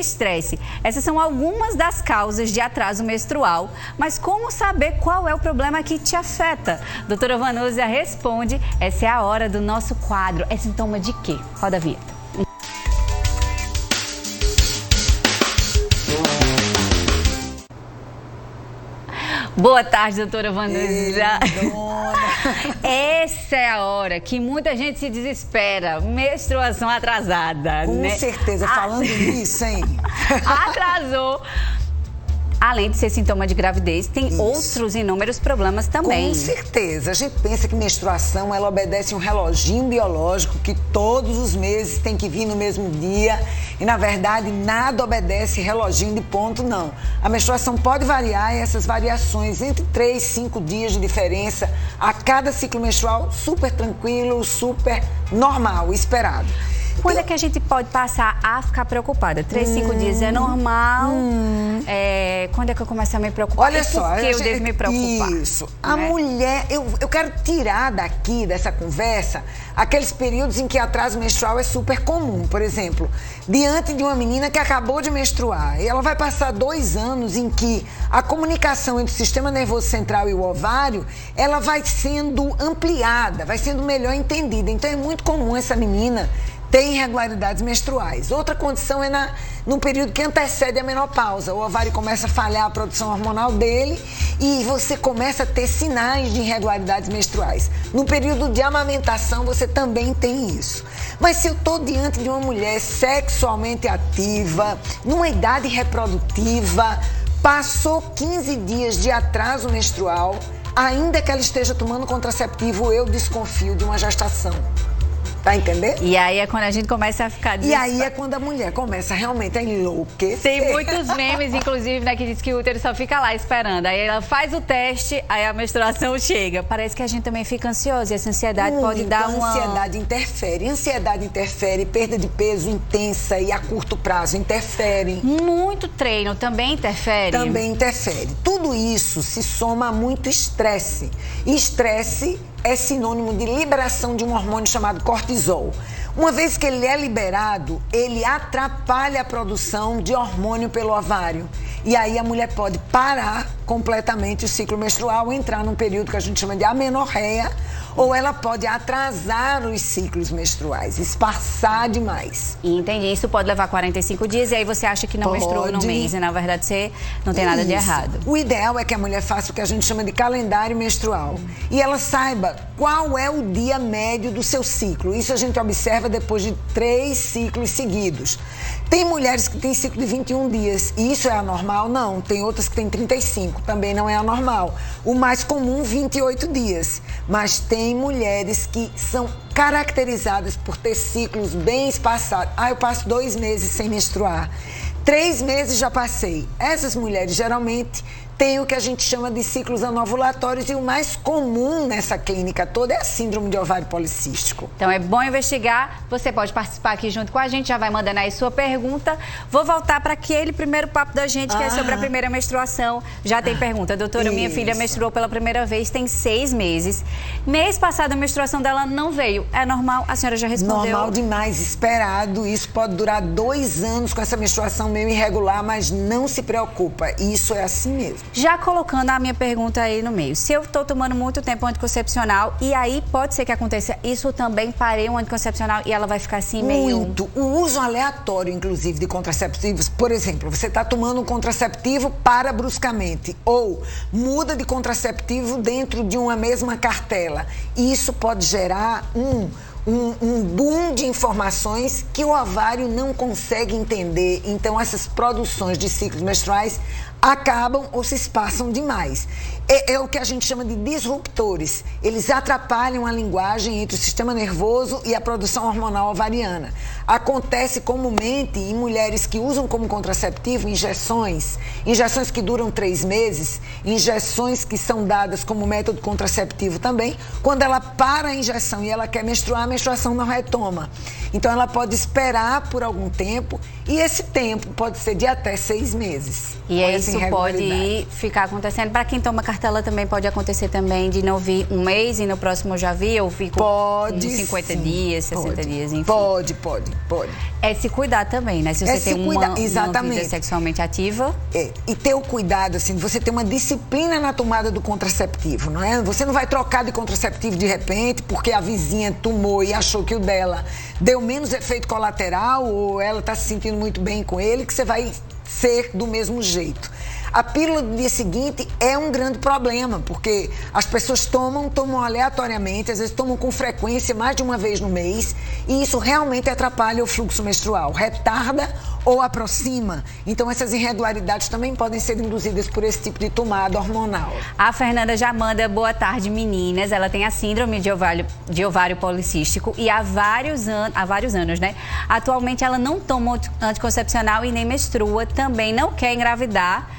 estresse. Essas são algumas das causas de atraso menstrual, mas como saber qual é o problema que te afeta? Doutora Vanúzia responde, essa é a hora do nosso quadro. É sintoma de quê? Roda a vinheta. Boa tarde, doutora Vanúzia. Essa é a hora que muita gente se desespera. Menstruação atrasada, Com né? certeza, falando nisso, hein? Atrasou. Além de ser sintoma de gravidez, tem outros inúmeros problemas também. Com certeza. A gente pensa que menstruação, ela obedece um reloginho biológico que todos os meses tem que vir no mesmo dia. E, na verdade, nada obedece reloginho de ponto, não. A menstruação pode variar e essas variações entre 3 e 5 dias de diferença a cada ciclo menstrual, super tranquilo, super normal, esperado. Quando é que a gente pode passar a ficar preocupada? 3, 5 dias é normal? Quando é que eu começo a me preocupar? Olha só, por que eu devo me preocupar? Isso. A mulher, eu quero tirar daqui, dessa conversa, aqueles períodos em que atraso menstrual é super comum. Por exemplo, diante de uma menina que acabou de menstruar, e ela vai passar 2 anos em que a comunicação entre o sistema nervoso central e o ovário, ela vai sendo ampliada, vai sendo melhor entendida. Então é muito comum essa menina tem irregularidades menstruais. Outra condição é no período que antecede a menopausa. O ovário começa a falhar a produção hormonal dele e você começa a ter sinais de irregularidades menstruais. No período de amamentação, você também tem isso. Mas se eu estou diante de uma mulher sexualmente ativa, numa idade reprodutiva, passou 15 dias de atraso menstrual, ainda que ela esteja tomando contraceptivo, eu desconfio de uma gestação. Tá entendendo? E aí é quando a gente começa a ficar desesperada. E aí é quando a mulher começa realmente a enlouquecer. Tem muitos memes, inclusive, né, que diz que o útero só fica lá esperando. Aí ela faz o teste, aí a menstruação chega. Parece que a gente também fica ansiosa e essa ansiedade pode dar uma... Ansiedade interfere, perda de peso intensa e a curto prazo interfere. Muito treino também interfere? Também interfere. Tudo isso se soma a muito estresse. E estresse é sinônimo de liberação de um hormônio chamado cortisol. Uma vez que ele é liberado, ele atrapalha a produção de hormônio pelo ovário. E aí a mulher pode parar completamente o ciclo menstrual, entrar num período que a gente chama de amenorreia, ou ela pode atrasar os ciclos menstruais, espaçar demais. Entendi. Isso pode levar 45 dias e aí você acha que não menstruou no mês e na verdade você não tem nada de errado. O ideal é que a mulher faça o que a gente chama de calendário menstrual e ela saiba qual é o dia médio do seu ciclo. Isso a gente observa depois de 3 ciclos seguidos. Tem mulheres que têm ciclo de 21 dias e isso é anormal? Não. Tem outras que têm 35, também não é anormal. O mais comum, 28 dias. Mas tem mulheres que são caracterizadas por ter ciclos bem espaçados. Eu passo 2 meses sem menstruar. 3 meses já passei. Essas mulheres geralmente têm o que a gente chama de ciclos anovulatórios e o mais comum nessa clínica toda é a síndrome de ovário policístico. Então é bom investigar, você pode participar aqui junto com a gente, já vai mandando aí sua pergunta. Vou voltar para aquele primeiro papo da gente, que é sobre a primeira menstruação. Já tem pergunta. Doutora, minha filha menstruou pela primeira vez, tem 6 meses. Mês passado a menstruação dela não veio. É normal? A senhora já respondeu. Normal demais, esperado. Isso pode durar 2 anos com essa menstruação meio irregular, mas não se preocupa. Isso é assim mesmo. Já colocando a minha pergunta aí no meio, se eu estou tomando muito tempo anticoncepcional e aí pode ser que aconteça isso também, parei um anticoncepcional e ela vai ficar assim meio... Muito. O uso aleatório, inclusive, de contraceptivos, por exemplo, você está tomando um contraceptivo para bruscamente ou muda de contraceptivo dentro de uma mesma cartela. Isso pode gerar um boom de informações que o ovário não consegue entender. Então, essas produções de ciclos menstruais acabam ou se espaçam demais. É o que a gente chama de disruptores. Eles atrapalham a linguagem entre o sistema nervoso e a produção hormonal ovariana. Acontece comumente em mulheres que usam como contraceptivo injeções que duram 3 meses, injeções que são dadas como método contraceptivo também. Quando ela para a injeção e ela quer menstruar, a menstruação não retoma. Então, ela pode esperar por algum tempo e esse tempo pode ser de até 6 meses. E é isso pode ficar acontecendo. Para quem toma cartela também pode acontecer também de não vir um mês e no próximo já vir, ou fico 50 dias, 60 dias, enfim. Pode. pode. É se cuidar também, né? Se você tem uma vida sexualmente ativa. E ter o cuidado, assim, de você ter uma disciplina na tomada do contraceptivo, não é? Você não vai trocar de contraceptivo de repente porque a vizinha tomou e achou que o dela deu menos efeito colateral ou ela está se sentindo muito bem com ele, que você vai ser do mesmo jeito. A pílula do dia seguinte é um grande problema, porque as pessoas tomam aleatoriamente, às vezes tomam com frequência, mais de uma vez no mês, e isso realmente atrapalha o fluxo menstrual, retarda ou aproxima. Então, essas irregularidades também podem ser induzidas por esse tipo de tomada hormonal. A Fernanda já manda boa tarde, meninas. Ela tem a síndrome de ovário policístico e há vários anos, né? Atualmente, ela não toma anticoncepcional e nem menstrua, também não quer engravidar.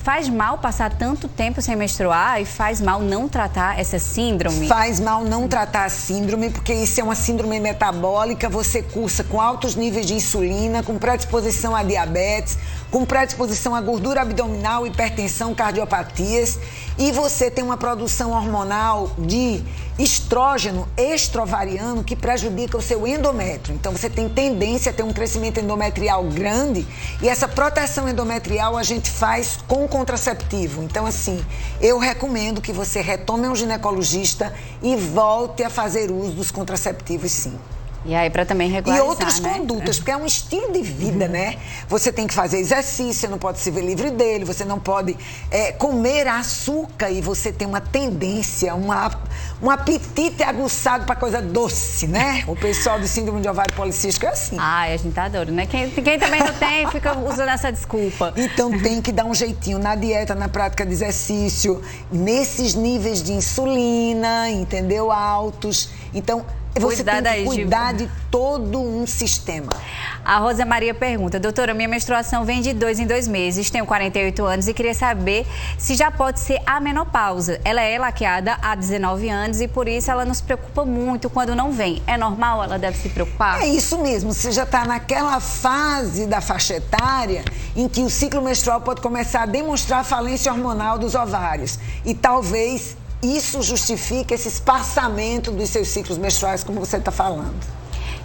Faz mal passar tanto tempo sem menstruar e faz mal não tratar essa síndrome? Faz mal não tratar a síndrome, porque isso é uma síndrome metabólica, você cursa com altos níveis de insulina, com predisposição a diabetes, com predisposição a gordura abdominal, hipertensão, cardiopatias, e você tem uma produção hormonal de estrógeno extravariano que prejudica o seu endométrio. Então, você tem tendência a ter um crescimento endometrial grande e essa proteção endometrial a gente faz com contraceptivo. Então, assim, eu recomendo que você retome um ginecologista e volte a fazer uso dos contraceptivos, sim. E aí, para também regularizar, e outras condutas, porque é um estilo de vida, né? Você tem que fazer exercício, você não pode se ver livre dele, você não pode comer açúcar e você tem uma tendência, um apetite aguçado para coisa doce, né? O pessoal do síndrome de ovário policístico é assim. Ai, a gente adora, né? Quem também não tem, fica usando essa desculpa. Então tem que dar um jeitinho na dieta, na prática de exercício, nesses níveis de insulina, entendeu? Altos. Então, você tem que cuidar de todo um sistema. A Rosa Maria pergunta: doutora, minha menstruação vem de 2 em 2 meses, tenho 48 anos e queria saber se já pode ser a menopausa. Ela é laqueada há 19 anos e por isso ela nos preocupa muito quando não vem. É normal? Ela deve se preocupar? É isso mesmo, você já está naquela fase da faixa etária em que o ciclo menstrual pode começar a demonstrar a falência hormonal dos ovários e talvez isso justifica esse espaçamento dos seus ciclos menstruais, como você está falando.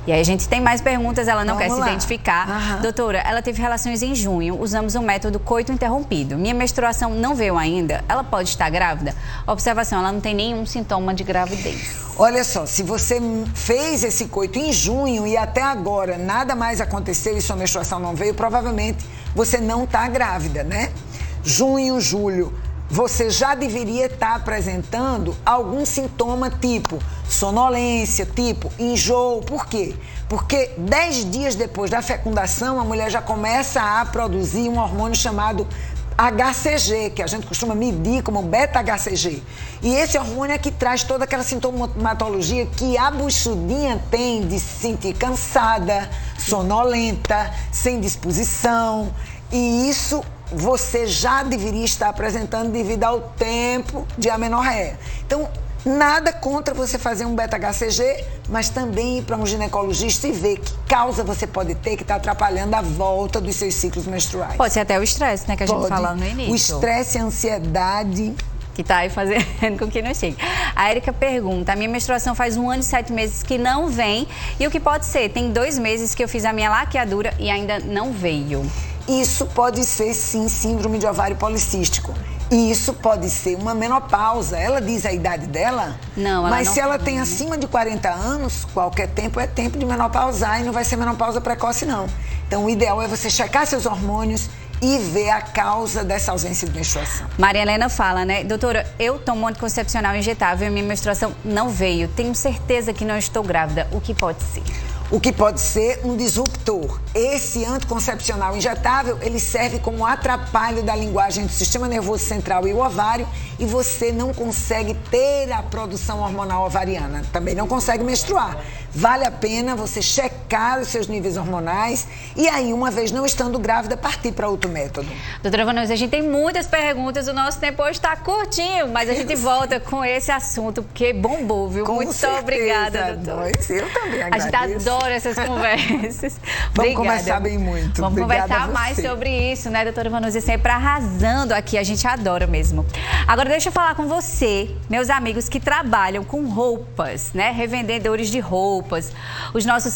E aí a gente tem mais perguntas, ela não quer se identificar. Aham. Doutora, ela teve relações em junho, usamos o método coito interrompido. Minha menstruação não veio ainda, ela pode estar grávida? Observação, ela não tem nenhum sintoma de gravidez. Olha só, se você fez esse coito em junho e até agora nada mais aconteceu e sua menstruação não veio, provavelmente você não está grávida, né? Junho, julho, você já deveria estar apresentando algum sintoma tipo sonolência, tipo enjoo. Por quê? Porque 10 dias depois da fecundação, a mulher já começa a produzir um hormônio chamado HCG, que a gente costuma medir como beta-HCG. E esse hormônio é que traz toda aquela sintomatologia que a buchudinha tem de se sentir cansada, sonolenta, sem disposição. E isso você já deveria estar apresentando devido ao tempo de amenorreia. Então, nada contra você fazer um beta-HCG, mas também ir para um ginecologista e ver que causa você pode ter que está atrapalhando a volta dos seus ciclos menstruais. Pode ser até o estresse, né, que a gente falou no início. O estresse e a ansiedade que tá aí fazendo com que não chegue. A Erika pergunta: a minha menstruação faz 1 ano e 7 meses que não vem, e o que pode ser? Tem 2 meses que eu fiz a minha laqueadura e ainda não veio. Isso pode ser, sim, síndrome de ovário policístico. E isso pode ser uma menopausa. Ela diz a idade dela? Não, ela mas não se ela tem, tem acima de 40 anos, qualquer tempo é tempo de menopausar e não vai ser menopausa precoce, não. Então, o ideal é você checar seus hormônios e ver a causa dessa ausência de menstruação. Maria Helena fala, né? Doutora, eu tomo anticoncepcional injetável e minha menstruação não veio. Tenho certeza que não estou grávida. O que pode ser? O que pode ser um disruptor. Esse anticoncepcional injetável, ele serve como atrapalho da linguagem do sistema nervoso central e o ovário e você não consegue ter a produção hormonal ovariana. Também não consegue menstruar. Vale a pena você checar os seus níveis hormonais e aí, uma vez não estando grávida, partir para outro método. Doutora Vanusa, a gente tem muitas perguntas, o nosso tempo hoje está curtinho, mas a gente volta com esse assunto, porque bombou, viu? Com certeza, obrigada, doutora. Eu também agradeço. A gente adora essas conversas. Vamos conversar bem muito. Vamos Obrigada conversar mais sobre isso, né, doutora Vanusa? Sempre arrasando aqui, a gente adora mesmo. Agora, deixa eu falar com você, meus amigos que trabalham com roupas, né? Revendedores de roupas. Os nossos